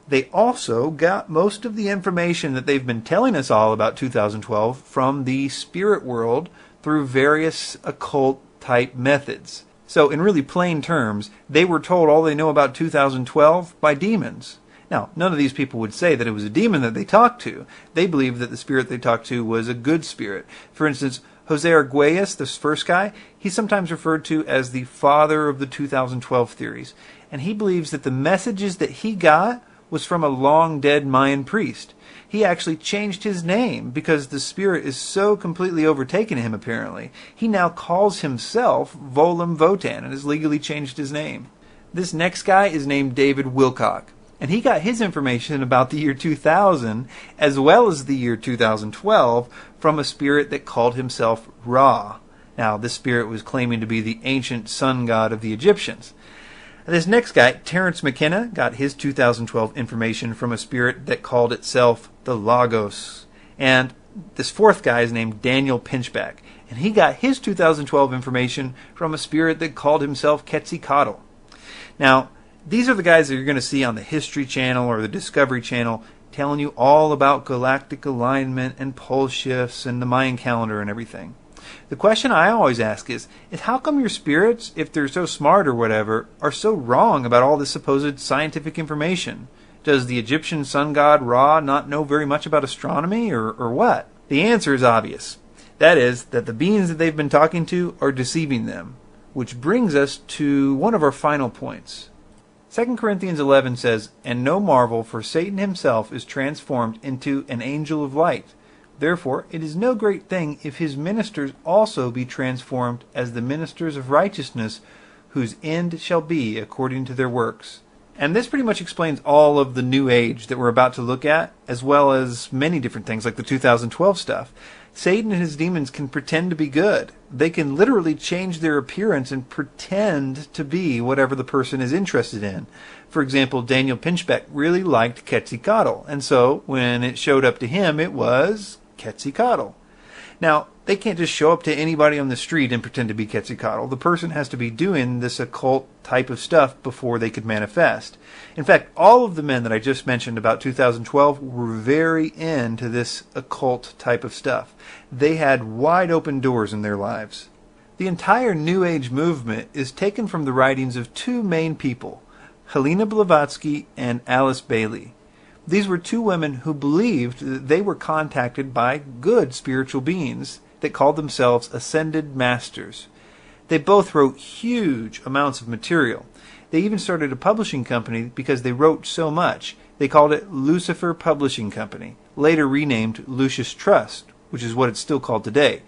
[SPEAKER 2] They also got most of the information that they've been telling us all about 2012 from the spirit world through various occult type methods. So in really plain terms, they were told all they know about 2012 by demons. Now, none of these people would say that it was a demon that they talked to. They believed that the spirit they talked to was a good spirit. For instance, Jose Arguelles, this first guy, he's sometimes referred to as the father of the 2012 theories. And he believes that the messages that he got was from a long-dead Mayan priest. He actually changed his name because the spirit is so completely overtaken him, apparently. He now calls himself Volum Votan and has legally changed his name. This next guy is named David Wilcock. And he got his information about the year 2000 as well as the year 2012 from a spirit that called himself Ra. Now, this spirit was claiming to be the ancient sun god of the Egyptians. This next guy, Terence McKenna, got his 2012 information from a spirit that called itself the Lagos. And this fourth guy is named Daniel Pinchback. And he got his 2012 information from a spirit that called himself Quetzalcoatl. Now, these are the guys that you're going to see on the History Channel or the Discovery Channel telling you all about galactic alignment and pole shifts and the Mayan calendar and everything. The question I always ask is how come your spirits, if they're so smart or whatever, are so wrong about all this supposed scientific information? Does the Egyptian sun god Ra not know very much about astronomy or what? The answer is obvious. That is, that the beings that they've been talking to are deceiving them. Which brings us to one of our final points. 2 Corinthians 11 says, "And no marvel, for Satan himself is transformed into an angel of light. Therefore it is no great thing if his ministers also be transformed as the ministers of righteousness, whose end shall be according to their works." And this pretty much explains all of the New Age that we're about to look at, as well as many different things like the 2012 stuff. Satan and his demons can pretend to be good. They can literally change their appearance and pretend to be whatever the person is interested in. For example, Daniel Pinchbeck really liked Quetzalcoatl, and so when it showed up to him, it was Quetzalcoatl. Now, they can't just show up to anybody on the street and pretend to be Quetzalcoatl. The person has to be doing this occult type of stuff before they could manifest. In fact, all of the men that I just mentioned about 2012 were very into this occult type of stuff. They had wide open doors in their lives. The entire New Age movement is taken from the writings of two main people, Helena Blavatsky and Alice Bailey. These were two women who believed that they were contacted by good spiritual beings that called themselves ascended masters. They both wrote huge amounts of material. They even started a publishing company because they wrote so much. They called it Lucifer Publishing Company, later renamed Lucis Trust, which is what it's still called today.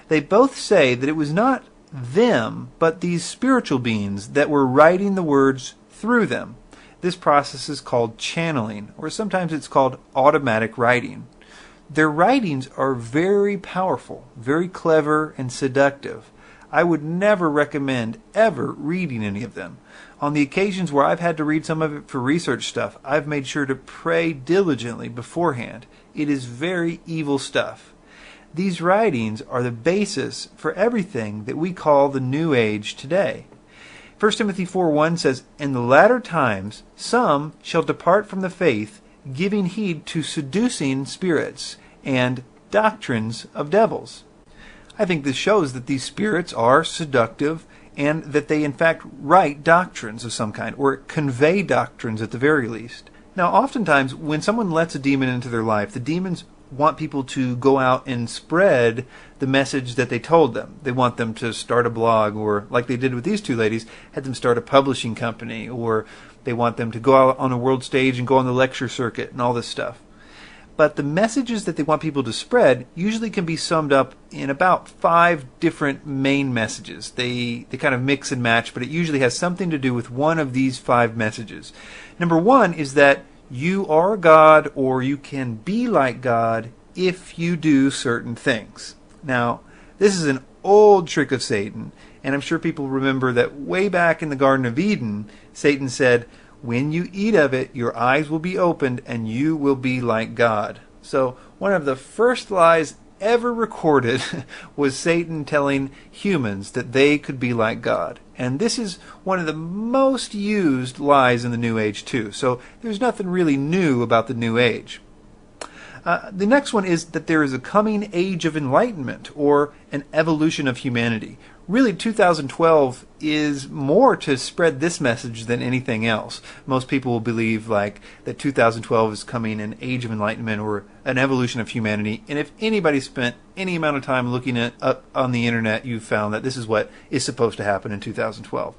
[SPEAKER 2] They both say that it was not them, but these spiritual beings that were writing the words through them. This process is called channeling, or sometimes it's called automatic writing. Their writings are very powerful, very clever, and seductive. I would never recommend ever reading any of them. On the occasions where I've had to read some of it for research stuff, I've made sure to pray diligently beforehand. It is very evil stuff. These writings are the basis for everything that we call the New Age today. 1 Timothy 4:1 says, "In the latter times some shall depart from the faith, giving heed to seducing spirits and doctrines of devils." I think this shows that these spirits are seductive and that they in fact write doctrines of some kind, or convey doctrines at the very least. Now, oftentimes when someone lets a demon into their life, the demons want people to go out and spread the message that they told them. They want them to start a blog, or like they did with these two ladies, had them start a publishing company, or they want them to go out on a world stage and go on the lecture circuit and all this stuff. But the messages that they want people to spread usually can be summed up in about 5 different main messages. They kind of mix and match, but it usually has something to do with one of these 5 messages. Number 1 is that you are God, or you can be like God if you do certain things. Now, this is an old trick of Satan, and I'm sure people remember that way back in the Garden of Eden, Satan said, "When you eat of it, your eyes will be opened and you will be like God." So one of the first lies ever recorded was Satan telling humans that they could be like God. And this is one of the most used lies in the New Age too. So there's nothing really new about the New Age. The next one is that there is a coming age of enlightenment, or an evolution of humanity. Really, 2012 is more to spread this message than anything else. Most people will believe that 2012 is coming an age of enlightenment or an evolution of humanity. And if anybody spent any amount of time looking up on the internet, you've found that this is what is supposed to happen in 2012.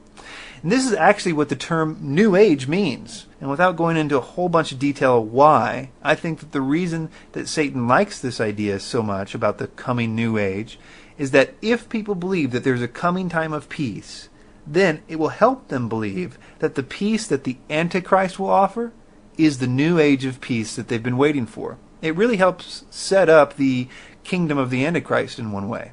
[SPEAKER 2] And this is actually what the term New Age means. And without going into a whole bunch of detail of why, I think that the reason that Satan likes this idea so much about the coming New Age is that if people believe that there's a coming time of peace, then it will help them believe that the peace that the Antichrist will offer is the new age of peace that they've been waiting for. It really helps set up the kingdom of the Antichrist in one way.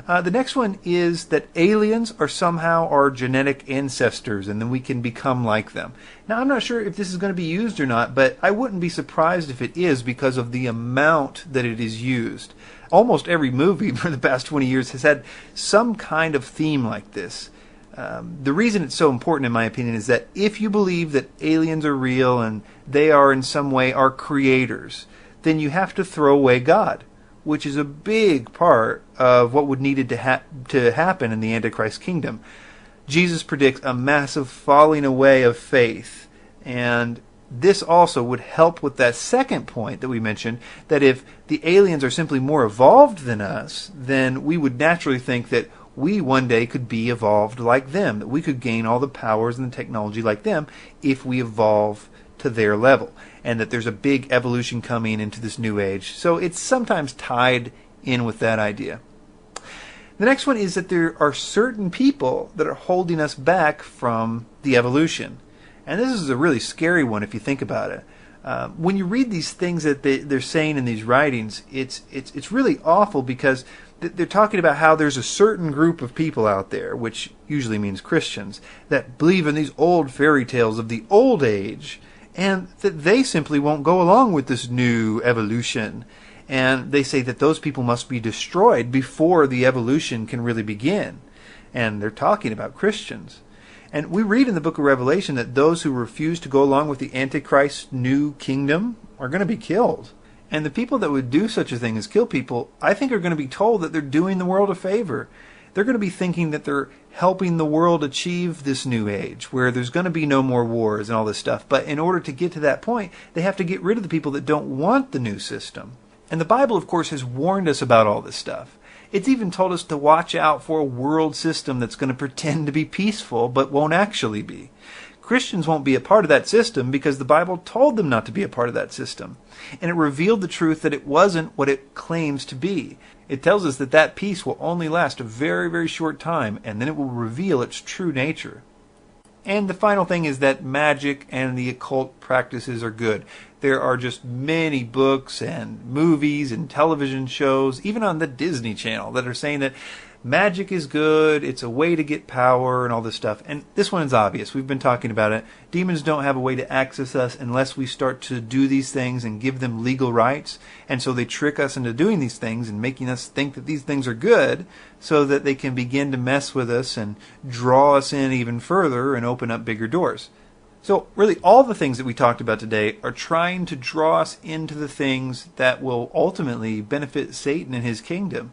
[SPEAKER 2] The next one is that aliens are somehow our genetic ancestors, and then we can become like them. Now, I'm not sure if this is going to be used or not, but I wouldn't be surprised if it is, because of the amount that it is used. Almost every movie for the past 20 years has had some kind of theme like this. The reason it's so important, in my opinion, is that if you believe that aliens are real and they are in some way our creators, then you have to throw away God, which is a big part of what would needed to happen in the Antichrist kingdom. Jesus predicts a massive falling away of faith, and this also would help with that second point that we mentioned, that if the aliens are simply more evolved than us, then we would naturally think that we one day could be evolved like them, that we could gain all the powers and the technology like them if we evolve to their level, and that there's a big evolution coming into this new age. So it's sometimes tied in with that idea. The next one is that there are certain people that are holding us back from the evolution. And this is a really scary one if you think about it. When you read these things that they're saying in these writings, it's really awful, because they're talking about how there's a certain group of people out there, which usually means Christians, that believe in these old fairy tales of the old age, and that they simply won't go along with this new evolution. And they say that those people must be destroyed before the evolution can really begin. And they're talking about Christians. And we read in the book of Revelation that those who refuse to go along with the Antichrist's new kingdom are going to be killed. And the people that would do such a thing as kill people, I think, are going to be told that they're doing the world a favor. They're going to be thinking that they're helping the world achieve this new age, where there's going to be no more wars and all this stuff. But in order to get to that point, they have to get rid of the people that don't want the new system. And the Bible, of course, has warned us about all this stuff. It's even told us to watch out for a world system that's going to pretend to be peaceful, but won't actually be. Christians won't be a part of that system because the Bible told them not to be a part of that system. And it revealed the truth that it wasn't what it claims to be. It tells us that that peace will only last a very, very short time, and then it will reveal its true nature. And the final thing is that magic and the occult practices are good. There are just many books and movies and television shows, even on the Disney Channel, that are saying that magic is good, it's a way to get power and all this stuff. And this one is obvious. We've been talking about it. Demons don't have a way to access us unless we start to do these things and give them legal rights. And so they trick us into doing these things and making us think that these things are good so that they can begin to mess with us and draw us in even further and open up bigger doors. So really all the things that we talked about today are trying to draw us into the things that will ultimately benefit Satan and his kingdom.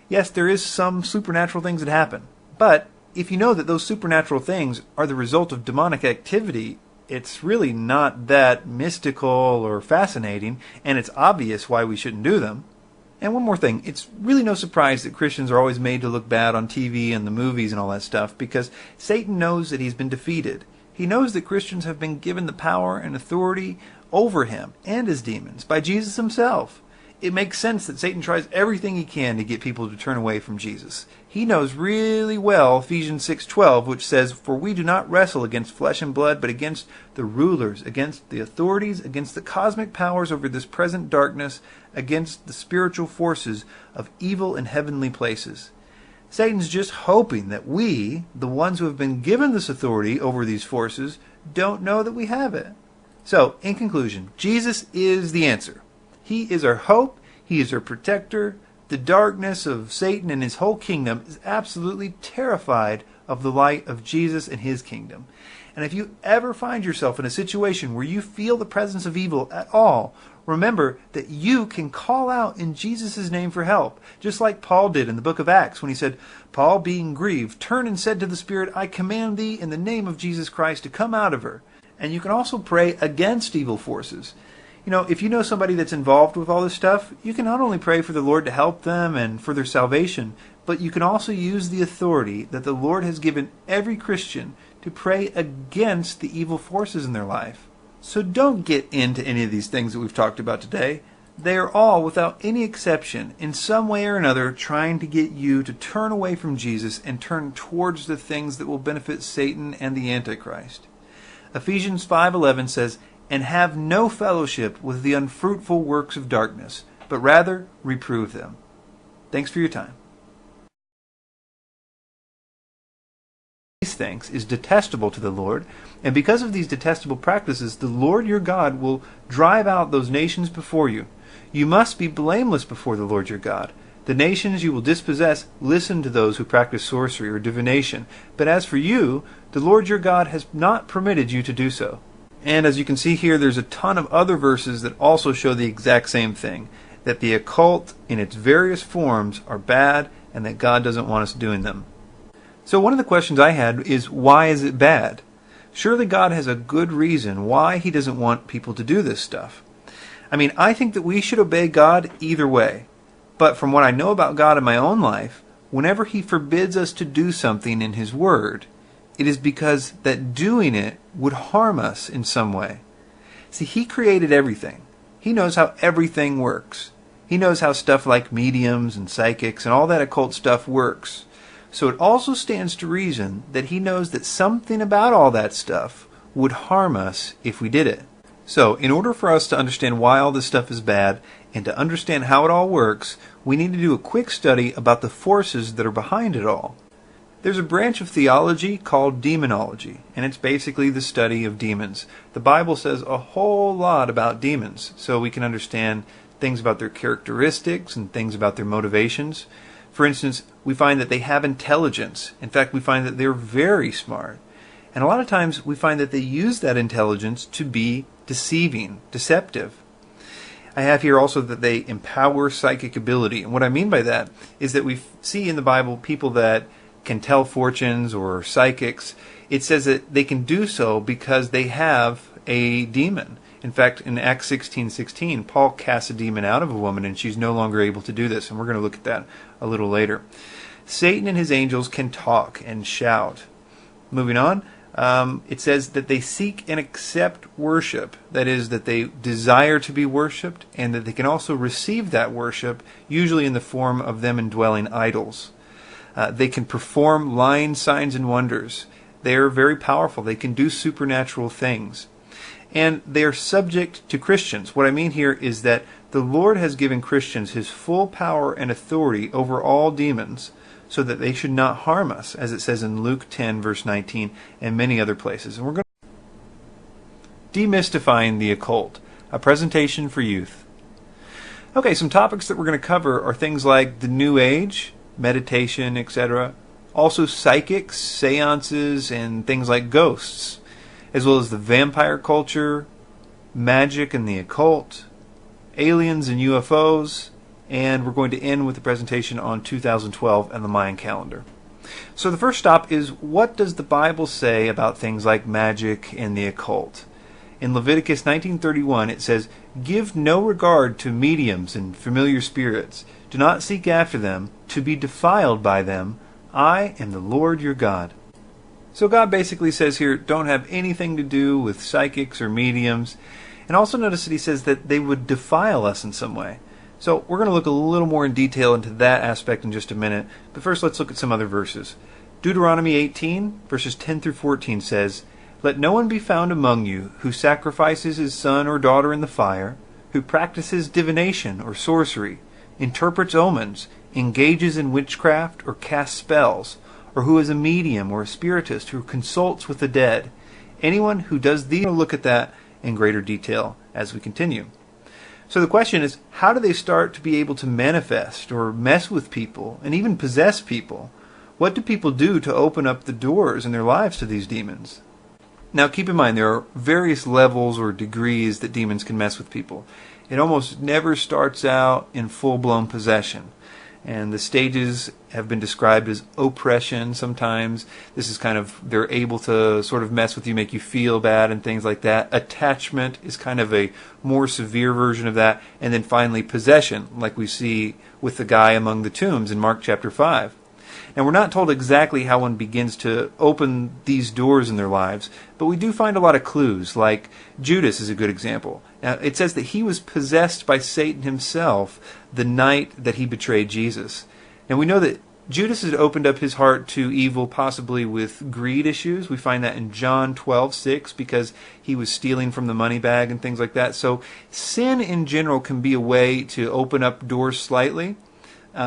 [SPEAKER 2] Yes, there is some supernatural things that happen, but if you know that those supernatural things are the result of demonic activity, it's really not that mystical or fascinating, and it's obvious why we shouldn't do them. And one more thing, it's really no surprise that Christians are always made to look bad on TV and the movies and all that stuff, because Satan knows that he's been defeated. He knows that Christians have been given the power and authority over him and his demons by Jesus himself. It makes sense that Satan tries everything he can to get people to turn away from Jesus. He knows really well Ephesians 6:12, which says, "For we do not wrestle against flesh and blood, but against the rulers, against the authorities, against the cosmic powers over this present darkness, against the spiritual forces of evil in heavenly places." Satan's just hoping that we, the ones who have been given this authority over these forces, don't know that we have it. So, in conclusion, Jesus is the answer. He is our hope. He is our protector. The darkness of Satan and his whole kingdom is absolutely terrified of the light of Jesus and his kingdom. And if you ever find yourself in a situation where you feel the presence of evil at all, remember that you can call out in Jesus' name for help, just like Paul did in the book of Acts when he said, "Paul, being grieved, turned and said to the Spirit, I command thee in the name of Jesus Christ to come out of her." And you can also pray against evil forces. You know, if you know somebody that's involved with all this stuff, you can not only pray for the Lord to help them and for their salvation, but you can also use the authority that the Lord has given every Christian to pray against the evil forces in their life. So don't get into any of these things that we've talked about today. They are all, without any exception, in some way or another, trying to get you to turn away from Jesus and turn towards the things that will benefit Satan and the Antichrist. Ephesians 5:11 says, "And have no fellowship with the unfruitful works of darkness, but rather reprove them." Thanks for your time. These things is detestable to the Lord, and because of these detestable practices, the Lord your God will drive out those nations before you. You must be blameless before the Lord your God. The nations you will dispossess listen to those who practice sorcery or divination, but as for you, the Lord your God has not permitted you to do so. And as you can see here, there's a ton of other verses that also show the exact same thing, that the occult in its various forms are bad and that God doesn't want us doing them. So one of the questions I had is, why is it bad? Surely God has a good reason why he doesn't want people to do this stuff. I mean, I think that we should obey God either way. But from what I know about God in my own life, whenever he forbids us to do something in his word, it is because that doing it would harm us in some way. See, he created everything. He knows how everything works. He knows how stuff like mediums and psychics and all that occult stuff works. So it also stands to reason that he knows that something about all that stuff would harm us if we did it. So in order for us to understand why all this stuff is bad and to understand how it all works, we need to do a quick study about the forces that are behind it all. There's a branch of theology called demonology, and it's basically the study of demons. The Bible says a whole lot about demons, so we can understand things about their characteristics and things about their motivations. For instance, we find that they have intelligence. In fact, we find that they're very smart. And a lot of times we find that they use that intelligence to be deceiving, deceptive. I have here also that they empower psychic ability. And what I mean by that is that we see in the Bible people that can tell fortunes or psychics. It says that they can do so because they have a demon. In fact, in Acts 16:16, Paul casts a demon out of a woman and she's no longer able to do this. And we're going to look at that a little later. Satan and his angels can talk and shout. Moving on,
[SPEAKER 1] It says that they seek and accept worship. That is, that they desire to be worshipped, and that they can also receive that worship, usually in the form of them indwelling idols. They can perform lying signs and wonders. They are very powerful. They can do supernatural things. And they are subject to Christians. What I mean here is that the Lord has given Christians His full power and authority over all demons, so that they should not harm us, as it says in Luke 10, verse 19, and many other places. And we're going to Demystifying the Occult, a presentation for youth. Okay, some topics that we're going to cover are things like the New Age, meditation, etc. Also psychics, seances, and things like ghosts, as well as the vampire culture, magic and the occult, aliens and UFOs, and we're going to end with a presentation on 2012 and the Mayan calendar. So the first stop is, what does the Bible say about things like magic and the occult? In Leviticus 19:31 it says, "Give no regard to mediums and familiar spirits. Do not seek after them, to be defiled by them. I am the Lord your God." So God basically says here, don't have anything to do with psychics or mediums. And also notice that He says that they would defile us in some way. So we're going to look a little more in detail into that aspect in just a minute. But first let's look at some other verses. Deuteronomy 18, verses 10 through 14 says, "Let no one be found among you who sacrifices his son or daughter in the fire, who practices divination or sorcery, interprets omens, engages in witchcraft or casts spells, or who is a medium or a spiritist who consults with the dead. Anyone who does these..." We'll look at that in greater detail as we continue. So the question is, how do they start to be able to manifest or mess with people and even possess people? What do people do to open up the doors in their lives to these demons? Now keep in mind, there are various levels or degrees that demons can mess with people. It almost never starts out in full-blown possession. And the stages have been described as oppression sometimes. This is kind of, they're able to sort of mess with you, make you feel bad and things like that. Attachment is kind of a more severe version of that. And then finally possession, like we see with the guy among the tombs in Mark chapter 5. And we're not told exactly how one begins to open these doors in their lives, but we do find a lot of clues, like Judas is a good example. Now, it says that he was possessed by Satan himself the night that he betrayed Jesus. And we know that Judas had opened up his heart to evil, possibly with greed issues. We find that in John 12:6, because he was stealing from the money bag and things like that. So sin in general can be a way to open up doors slightly.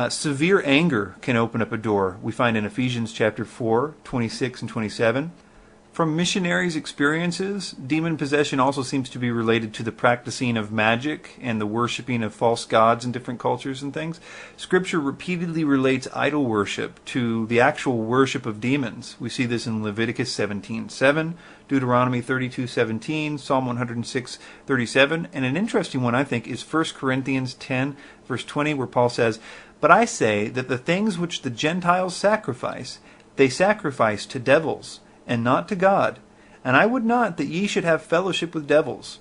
[SPEAKER 1] Severe anger can open up a door. We find in Ephesians chapter 4, 26 and 27. From missionaries' experiences, demon possession also seems to be related to the practicing of magic and the worshiping of false gods in different cultures and things. Scripture repeatedly relates idol worship to the actual worship of demons. We see this in Leviticus 17:7, Deuteronomy 32:17, Psalm 106:37, and an interesting one, I think, is 1 Corinthians 10, verse 20, where Paul says, "But I say that the things which the Gentiles sacrifice, they sacrifice to devils, and not to God. And I would not that ye should have fellowship with devils."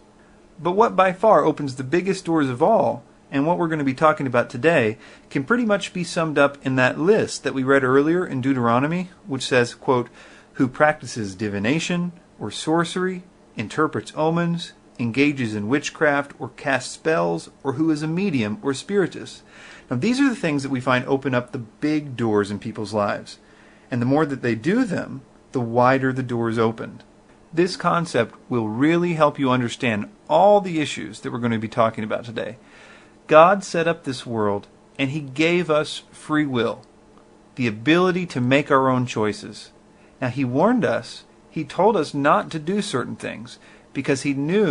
[SPEAKER 1] But what by far opens the biggest doors of all, and what we're going to be talking about today, can pretty much be summed up in that list that we read earlier in Deuteronomy, which says, quote, "Who practices divination or sorcery, interprets omens, engages in witchcraft or casts spells, or who is a medium or spiritist." Now these are the things that we find open up the big doors in people's lives. And the more that they do them, the wider the doors opened. This concept will really help you understand all the issues that we're going to be talking about today. God set up this world, and He gave us free will, the ability to make our own choices. Now He warned us, He told us not to do certain things, because He knew